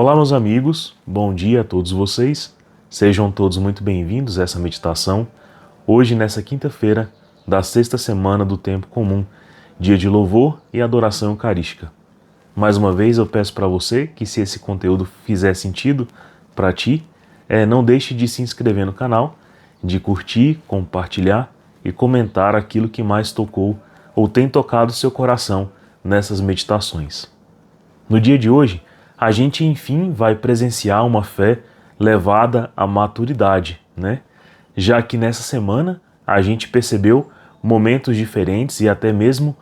Olá, meus amigos, bom dia a todos vocês. Sejam todos muito bem-vindos a essa meditação. Hoje, nessa quinta-feira da sexta semana do Tempo Comum, dia de louvor e adoração eucarística. Mais uma vez, eu peço para você que, se esse conteúdo fizer sentido para ti, não deixe de se inscrever no canal, de curtir, compartilhar e comentar aquilo que mais tocou ou tem tocado seu coração nessas meditações. No dia de hoje, a gente enfim vai presenciar uma fé levada à maturidade, né? Já que nessa semana a gente percebeu momentos diferentes e até mesmo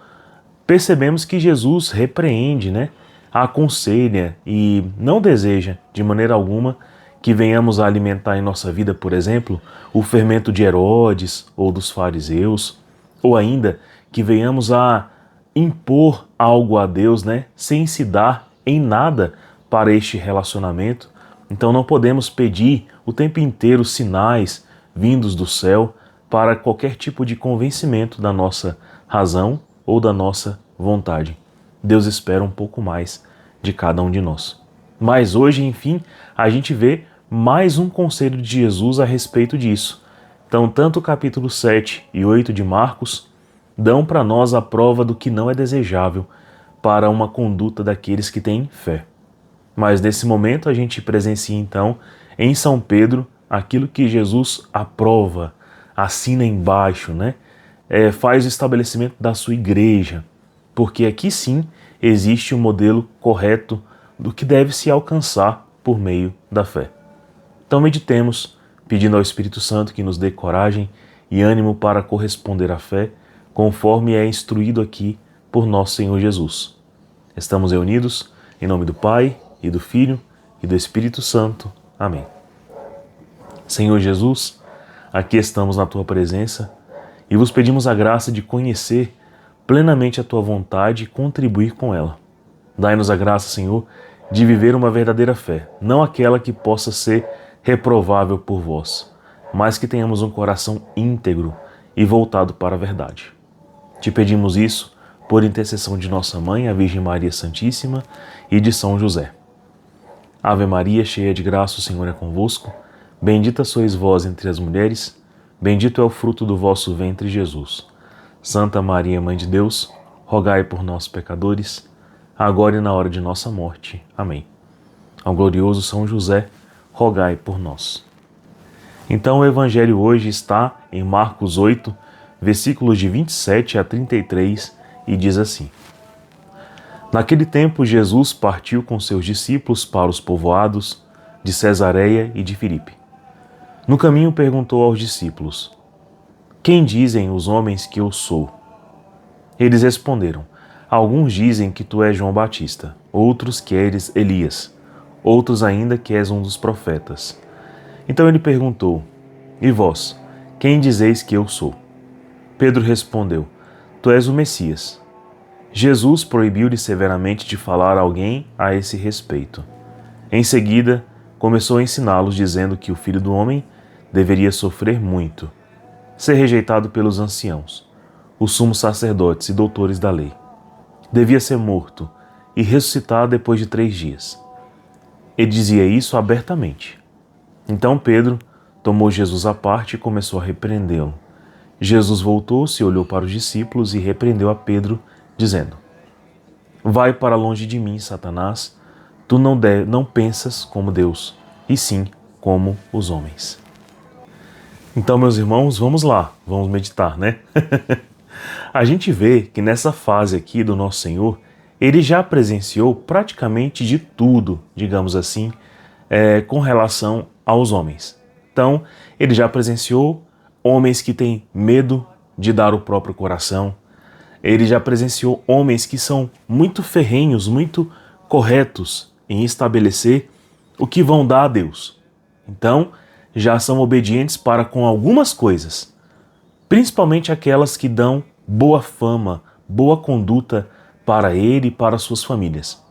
percebemos que Jesus repreende, né? Aconselha e não deseja de maneira alguma que venhamos a alimentar em nossa vida, por exemplo, o fermento de Herodes ou dos fariseus, ou ainda que venhamos a impor algo a Deus, né? Sem se dar em nada para este relacionamento. Então não podemos pedir o tempo inteiro sinais vindos do céu para qualquer tipo de convencimento da nossa razão ou da nossa vontade. Deus espera um pouco mais de cada um de nós. Mas hoje, enfim, a gente vê mais um conselho de Jesus a respeito disso. Então, tanto o capítulo 7 e 8 de Marcos dão para nós a prova do que não é desejável para uma conduta daqueles que têm fé. Mas nesse momento a gente presencia então em São Pedro aquilo que Jesus aprova, assina embaixo, né? Faz o estabelecimento da sua igreja, porque aqui sim existe um modelo correto do que deve se alcançar por meio da fé. Então meditemos, pedindo ao Espírito Santo que nos dê coragem e ânimo para corresponder à fé, conforme é instruído aqui por nosso Senhor Jesus. Estamos reunidos em nome do Pai, e do Filho, e do Espírito Santo. Amém. Senhor Jesus, aqui estamos na Tua presença e vos pedimos a graça de conhecer plenamente a Tua vontade e contribuir com ela. Dai-nos a graça, Senhor, de viver uma verdadeira fé, não aquela que possa ser reprovável por vós, mas que tenhamos um coração íntegro e voltado para a verdade. Te pedimos isso por intercessão de nossa Mãe, a Virgem Maria Santíssima, e de São José. Ave Maria, cheia de graça, o Senhor é convosco. Bendita sois vós entre as mulheres, bendito é o fruto do vosso ventre, Jesus. Santa Maria, Mãe de Deus, rogai por nós, pecadores, agora e na hora de nossa morte. Amém. Ao glorioso São José, rogai por nós. Então o Evangelho hoje está em Marcos 8, versículos de 27 a 33, e diz assim: Naquele tempo, Jesus partiu com seus discípulos para os povoados de Cesareia e de Filipe. No caminho perguntou aos discípulos: Quem dizem os homens que eu sou? Eles responderam: Alguns dizem que tu és João Batista, outros que eres Elias, outros ainda que és um dos profetas. Então ele perguntou: E vós, quem dizeis que eu sou? Pedro respondeu: Tu és o Messias. Jesus proibiu-lhe severamente de falar a alguém a esse respeito. Em seguida, começou a ensiná-los, dizendo que o Filho do Homem deveria sofrer muito, ser rejeitado pelos anciãos, os sumos sacerdotes e doutores da lei. Devia ser morto e ressuscitar depois de 3 dias. Ele dizia isso abertamente. Então Pedro tomou Jesus à parte e começou a repreendê-lo. Jesus voltou-se, olhou para os discípulos e repreendeu a Pedro, dizendo: Vai para longe de mim, Satanás, tu não pensas como Deus, e sim como os homens. Então, meus irmãos, vamos lá, vamos meditar, né? A gente vê que nessa fase aqui do Nosso Senhor, ele já presenciou praticamente de tudo, digamos assim, com relação aos homens. Então, ele já presenciou homens que têm medo de dar o próprio coração. Ele já presenciou homens que são muito ferrenhos, muito corretos em estabelecer o que vão dar a Deus. Então, já são obedientes para com algumas coisas, principalmente aquelas que dão boa fama, boa conduta para ele e para suas famílias.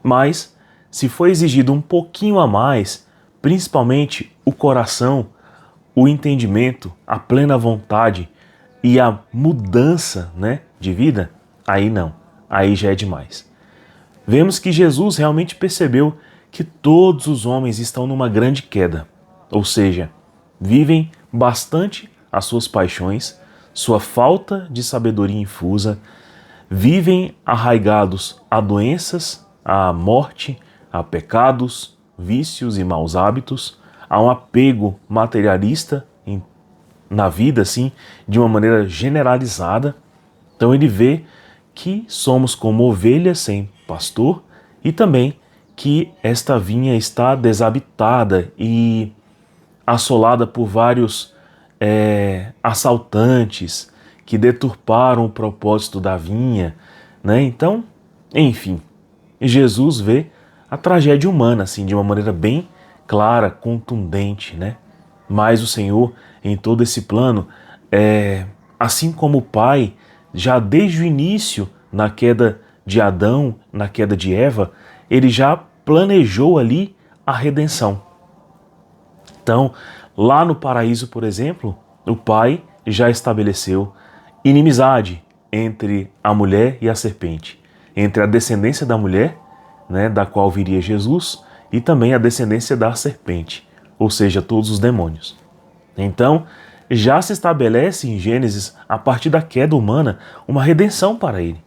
Mas, se for exigido um pouquinho a mais, principalmente o coração, o entendimento, a plena vontade e a mudança, né, de vida, aí não, aí já é demais. Vemos que Jesus realmente percebeu que todos os homens estão numa grande queda, ou seja, vivem bastante as suas paixões, sua falta de sabedoria infusa, vivem arraigados a doenças, a morte, a pecados, vícios e maus hábitos, a um apego materialista na vida, assim, de uma maneira generalizada. Então ele vê que somos como ovelhas sem pastor e também que esta vinha está desabitada e assolada por vários assaltantes que deturparam o propósito da vinha, né? Então, enfim, Jesus vê a tragédia humana assim de uma maneira bem clara, contundente, né? Mas o Senhor, em todo esse plano, assim como o Pai, já desde o início, na queda de Adão, na queda de Eva, ele já planejou ali a redenção. Então, lá no paraíso, por exemplo, o Pai já estabeleceu inimizade entre a mulher e a serpente, entre a descendência da mulher, né, da qual viria Jesus, e também a descendência da serpente, ou seja, todos os demônios. Então, já se estabelece em Gênesis, a partir da queda humana, uma redenção para ele.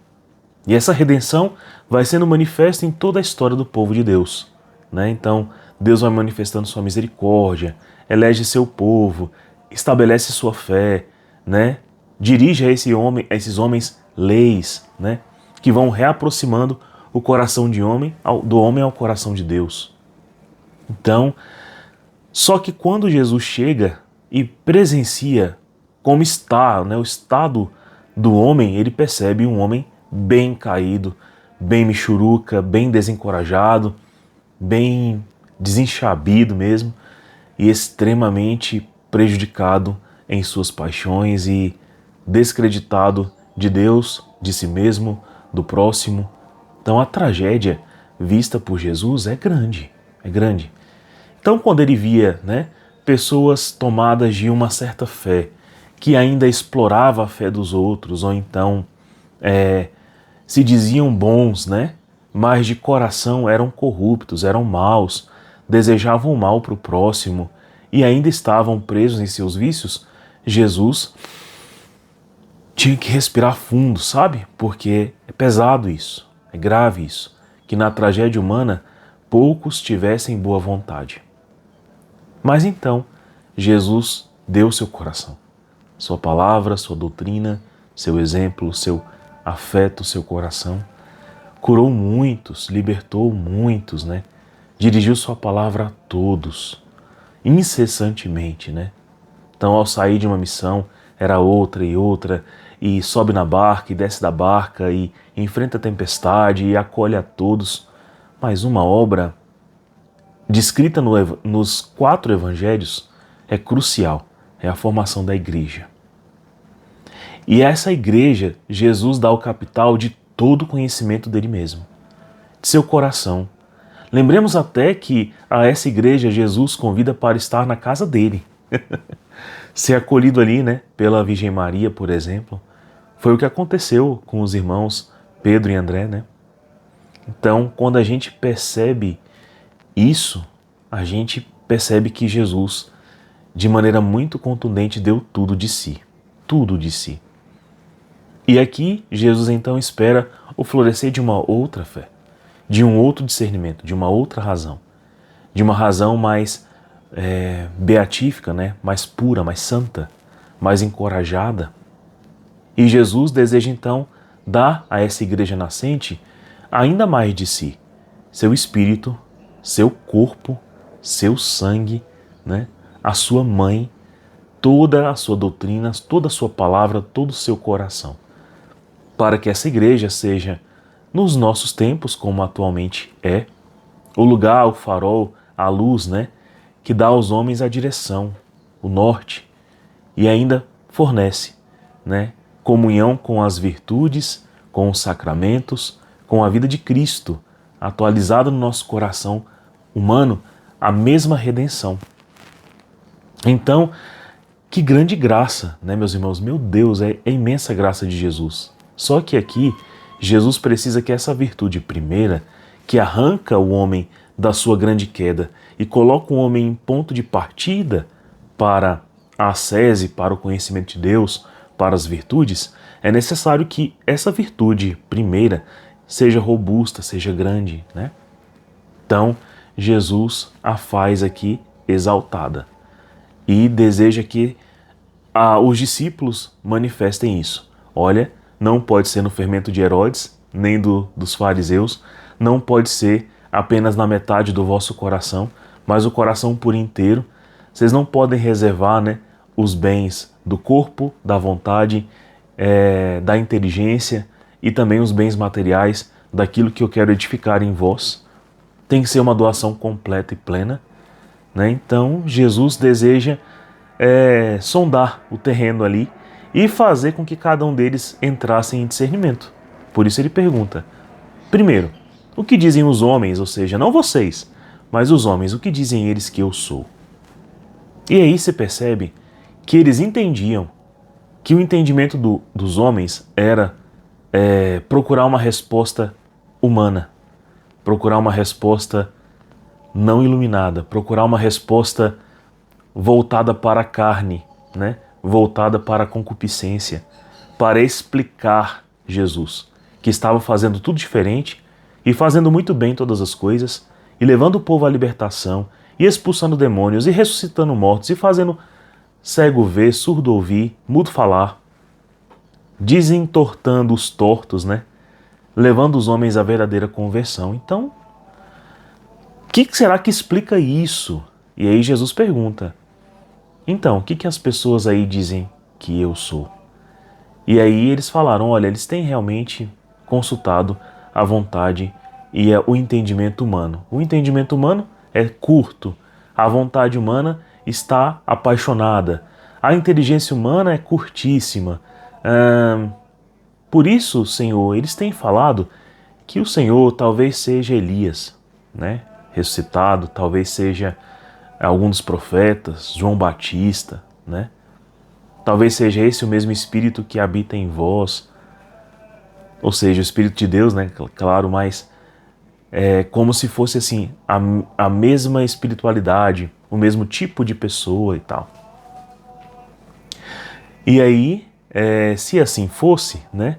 E essa redenção vai sendo manifesta em toda a história do povo de Deus, né? Então, Deus vai manifestando sua misericórdia, elege seu povo, estabelece sua fé, né? Dirige a esses homens leis, né? Que vão reaproximando o coração do homem ao coração de Deus. Então, só que quando Jesus chega e presencia como está, né, o estado do homem, ele percebe um homem bem caído, bem michuruca, bem desencorajado, bem desenchabido mesmo e extremamente prejudicado em suas paixões e descreditado de Deus, de si mesmo, do próximo. Então a tragédia vista por Jesus é grande, é grande. Então quando ele via, né, pessoas tomadas de uma certa fé, que ainda explorava a fé dos outros, ou então se diziam bons, né, mas de coração eram corruptos, eram maus, desejavam o mal para o próximo e ainda estavam presos em seus vícios, Jesus tinha que respirar fundo, sabe? Porque é pesado isso, é grave isso, que na tragédia humana poucos tivessem boa vontade. Mas então, Jesus deu seu coração, sua palavra, sua doutrina, seu exemplo, seu afeto, seu coração. Curou muitos, libertou muitos, né? Dirigiu sua palavra a todos, incessantemente, né? Então, ao sair de uma missão, era outra, e sobe na barca, e desce da barca, e enfrenta a tempestade, e acolhe a todos. Mas uma obra descrita nos 4 evangelhos é crucial, é a formação da igreja. E a essa igreja, Jesus dá o capital de todo o conhecimento dele mesmo, de seu coração. Lembremos até que a essa igreja Jesus convida para estar na casa dele. Ser acolhido ali, né, pela Virgem Maria, por exemplo, foi o que aconteceu com os irmãos Pedro e André, né? Então, quando a gente percebe isso, a gente percebe que Jesus, de maneira muito contundente, deu tudo de si. Tudo de si. E aqui, Jesus então espera o florescer de uma outra fé, de um outro discernimento, de uma outra razão, de uma razão mais beatífica, né? Mais pura, mais santa, mais encorajada. E Jesus deseja então dar a essa igreja nascente ainda mais de si, seu espírito, seu corpo, seu sangue, né? A sua mãe, toda a sua doutrina, toda a sua palavra, todo o seu coração, para que essa igreja seja, nos nossos tempos, como atualmente é, o lugar, o farol, a luz, né? Que dá aos homens a direção, o norte, e ainda fornece, né, comunhão com as virtudes, com os sacramentos, com a vida de Cristo, atualizada no nosso coração humano, a mesma redenção. Então, que grande graça, né, meus irmãos? Meu Deus, é a imensa graça de Jesus. Só que aqui, Jesus precisa que essa virtude primeira, que arranca o homem da sua grande queda e coloca o homem em ponto de partida para a ascese, para o conhecimento de Deus, para as virtudes, é necessário que essa virtude primeira seja robusta, seja grande, né? Então, Jesus a faz aqui exaltada e deseja que os discípulos manifestem isso. Olha, não pode ser no fermento de Herodes, nem dos fariseus, não pode ser apenas na metade do vosso coração, mas o coração por inteiro. Vocês não podem reservar, né, os bens do corpo, da vontade, da inteligência e também os bens materiais daquilo que eu quero edificar em vós. Tem que ser uma doação completa e plena, né? Então Jesus deseja sondar o terreno ali e fazer com que cada um deles entrasse em discernimento. Por isso ele pergunta, primeiro, o que dizem os homens, ou seja, não vocês, mas os homens, o que dizem eles que eu sou? E aí você percebe que eles entendiam que o entendimento dos homens era procurar uma resposta humana, procurar uma resposta não iluminada, procurar uma resposta voltada para a carne, né? Voltada para a concupiscência, para explicar Jesus, que estava fazendo tudo diferente e fazendo muito bem todas as coisas, e levando o povo à libertação, e expulsando demônios, e ressuscitando mortos, e fazendo cego ver, surdo ouvir, mudo falar, desentortando os tortos, né? Levando os homens à verdadeira conversão. Então, o que será que explica isso? E aí Jesus pergunta, então, o que as pessoas aí dizem que eu sou? E aí eles falaram, olha, eles têm realmente consultado a vontade e o entendimento humano. O entendimento humano é curto, a vontade humana está apaixonada, a inteligência humana é curtíssima. Por isso, Senhor, eles têm falado que o Senhor talvez seja Elias, né? Ressuscitado, talvez seja algum dos profetas, João Batista, né? Talvez seja esse o mesmo Espírito que habita em vós, ou seja, o Espírito de Deus, né? Claro, mas é como se fosse assim, a mesma espiritualidade, o mesmo tipo de pessoa e tal. E aí, se assim fosse, né?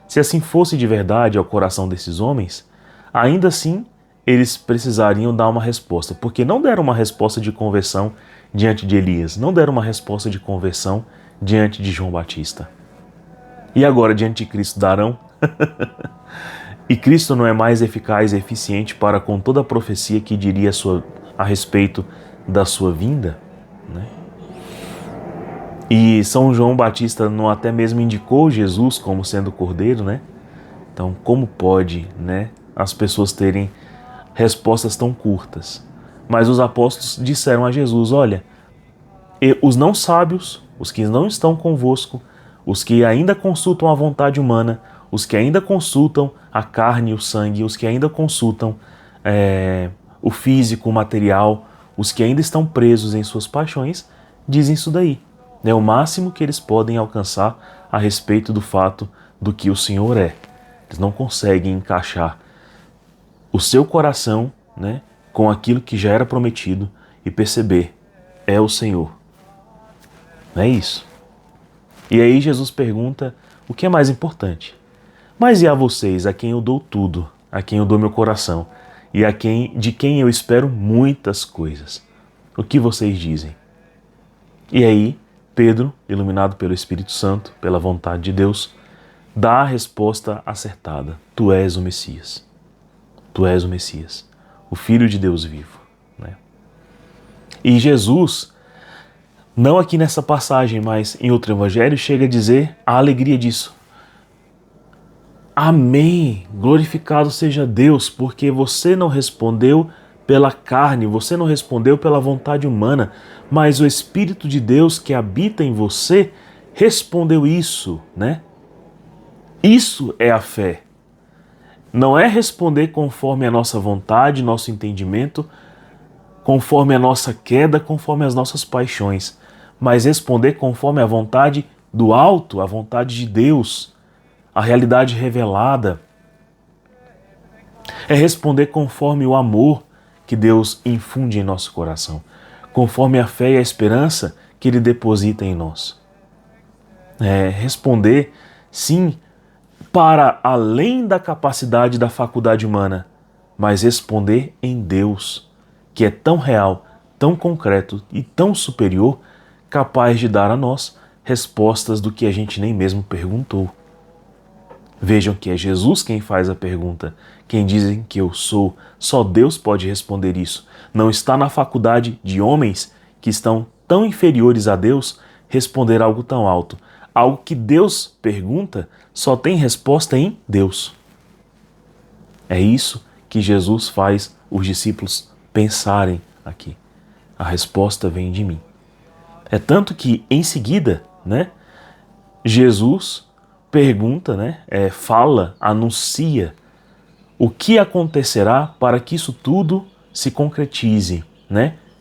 Se assim fosse de verdade ao coração desses homens, ainda assim eles precisariam dar uma resposta, porque não deram uma resposta de conversão diante de Elias, não deram uma resposta de conversão diante de João Batista. E agora diante de Cristo darão? E Cristo não é mais eficaz e eficiente para com toda a profecia que diria a respeito da sua vinda, né? E São João Batista não até mesmo indicou Jesus como sendo o Cordeiro, né? Então, como pode, né, as pessoas terem respostas tão curtas? Mas os apóstolos disseram a Jesus, olha, os não sábios, os que não estão convosco, os que ainda consultam a vontade humana, os que ainda consultam a carne e o sangue, os que ainda consultam o físico, o material, os que ainda estão presos em suas paixões, dizem isso daí. É o máximo que eles podem alcançar a respeito do fato do que o Senhor é. Eles não conseguem encaixar o seu coração, né, com aquilo que já era prometido e perceber, é o Senhor. Não é isso? E aí Jesus pergunta o que é mais importante. Mas e a vocês, a quem eu dou tudo, a quem eu dou meu coração e de quem eu espero muitas coisas? O que vocês dizem? E aí Pedro, iluminado pelo Espírito Santo, pela vontade de Deus, dá a resposta acertada. Tu és o Messias. Tu és o Messias, o Filho de Deus vivo, né? E Jesus, não aqui nessa passagem, mas em outro evangelho, chega a dizer a alegria disso. Amém! Glorificado seja Deus, porque você não respondeu pela carne, você não respondeu pela vontade humana, mas o Espírito de Deus que habita em você respondeu isso, né? Isso é a fé. Não é responder conforme a nossa vontade, nosso entendimento, conforme a nossa queda, conforme as nossas paixões, mas responder conforme a vontade do alto, a vontade de Deus, a realidade revelada. É responder conforme o amor que Deus infunde em nosso coração, conforme a fé e a esperança que Ele deposita em nós. Responder, sim, para além da capacidade da faculdade humana, mas responder em Deus, que é tão real, tão concreto e tão superior, capaz de dar a nós respostas do que a gente nem mesmo perguntou. Vejam que é Jesus quem faz a pergunta. Quem dizem que eu sou, só Deus pode responder isso. Não está na faculdade de homens que estão tão inferiores a Deus responder algo tão alto. Algo que Deus pergunta só tem resposta em Deus. É isso que Jesus faz os discípulos pensarem aqui. A resposta vem de mim. É tanto que em seguida, Jesus pergunta, fala, anuncia o que acontecerá para que isso tudo se concretize,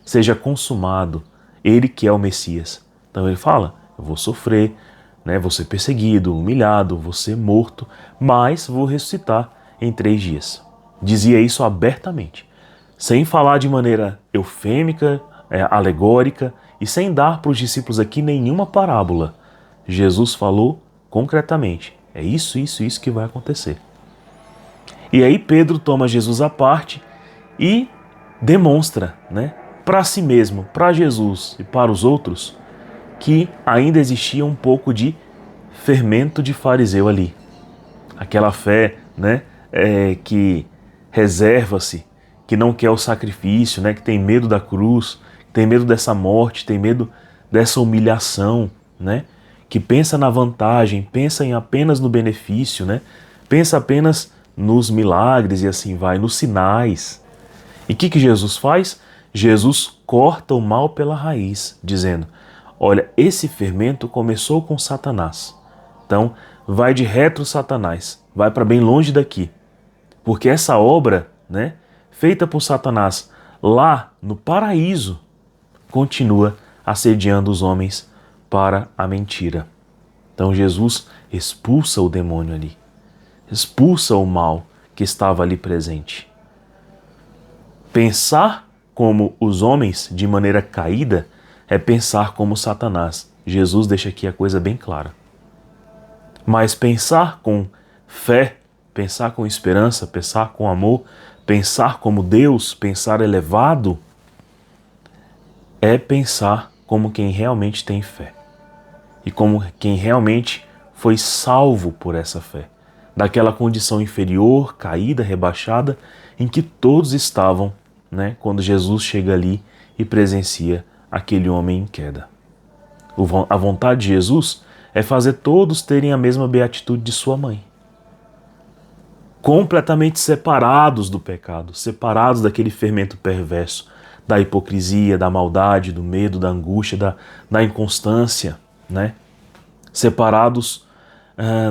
seja consumado. Ele que é o Messias. Então ele fala, eu vou sofrer, vou ser perseguido, humilhado, vou ser morto, mas vou ressuscitar em 3 dias. Dizia isso abertamente, sem falar de maneira eufêmica, alegórica e sem dar para os discípulos aqui nenhuma parábola. Jesus falou concretamente, é isso que vai acontecer. E aí Pedro toma Jesus à parte e demonstra, para si mesmo, para Jesus e para os outros, que ainda existia um pouco de fermento de fariseu ali. Aquela fé, que reserva-se, que não quer o sacrifício, que tem medo da cruz, tem medo dessa morte, tem medo dessa humilhação, que pensa na vantagem, pensa apenas no benefício, pensa apenas nos milagres e assim vai, nos sinais. E o que Jesus faz? Jesus corta o mal pela raiz, dizendo, olha, esse fermento começou com Satanás. Então, vai de retro Satanás, vai para bem longe daqui. Porque essa obra, feita por Satanás lá no paraíso, continua assediando os homens para a mentira. Então Jesus expulsa o demônio ali, expulsa o mal que estava ali presente. Pensar como os homens de maneira caída é pensar como Satanás. Jesus deixa aqui a coisa bem clara. Mas pensar com fé, pensar com esperança, pensar com amor, pensar como Deus, pensar elevado, é pensar como quem realmente tem fé. E como quem realmente foi salvo por essa fé. Daquela condição inferior, caída, rebaixada, em que todos estavam, quando Jesus chega ali e presencia aquele homem em queda. A vontade de Jesus é fazer todos terem a mesma beatitude de sua mãe. Completamente separados do pecado, separados daquele fermento perverso, da hipocrisia, da maldade, do medo, da angústia, da inconstância, separados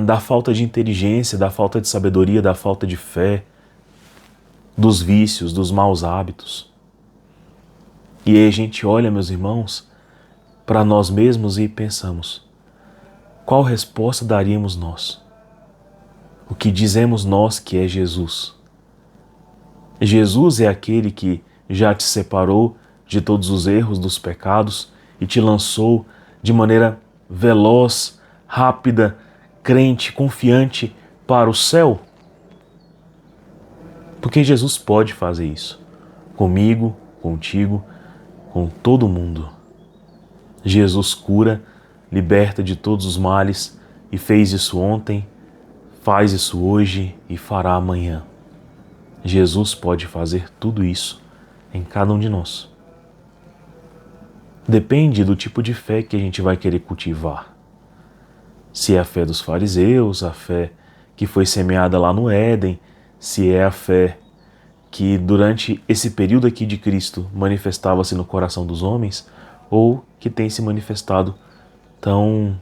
da falta de inteligência, da falta de sabedoria, da falta de fé, dos vícios, dos maus hábitos. E aí a gente olha, meus irmãos, para nós mesmos e pensamos, qual resposta daríamos nós? O que dizemos nós que é Jesus? Jesus é aquele que já te separou de todos os erros, dos pecados e te lançou de maneira veloz, rápida, crente, confiante para o céu? Porque Jesus pode fazer isso. Comigo, contigo, com todo mundo. Jesus cura, liberta de todos os males e fez isso ontem, faz isso hoje e fará amanhã. Jesus pode fazer tudo isso em cada um de nós. Depende do tipo de fé que a gente vai querer cultivar. Se é a fé dos fariseus, a fé que foi semeada lá no Éden, se é a fé que durante esse período aqui de Cristo manifestava-se no coração dos homens, ou que tem se manifestado tão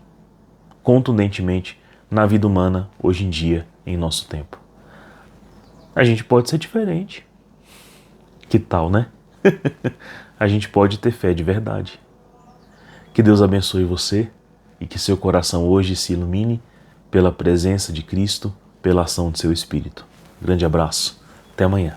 contundentemente na vida humana hoje em dia, em nosso tempo. A gente pode ser diferente. Que tal, né? A gente pode ter fé de verdade. Que Deus abençoe você e que seu coração hoje se ilumine pela presença de Cristo, pela ação de seu Espírito. Grande abraço. Até amanhã.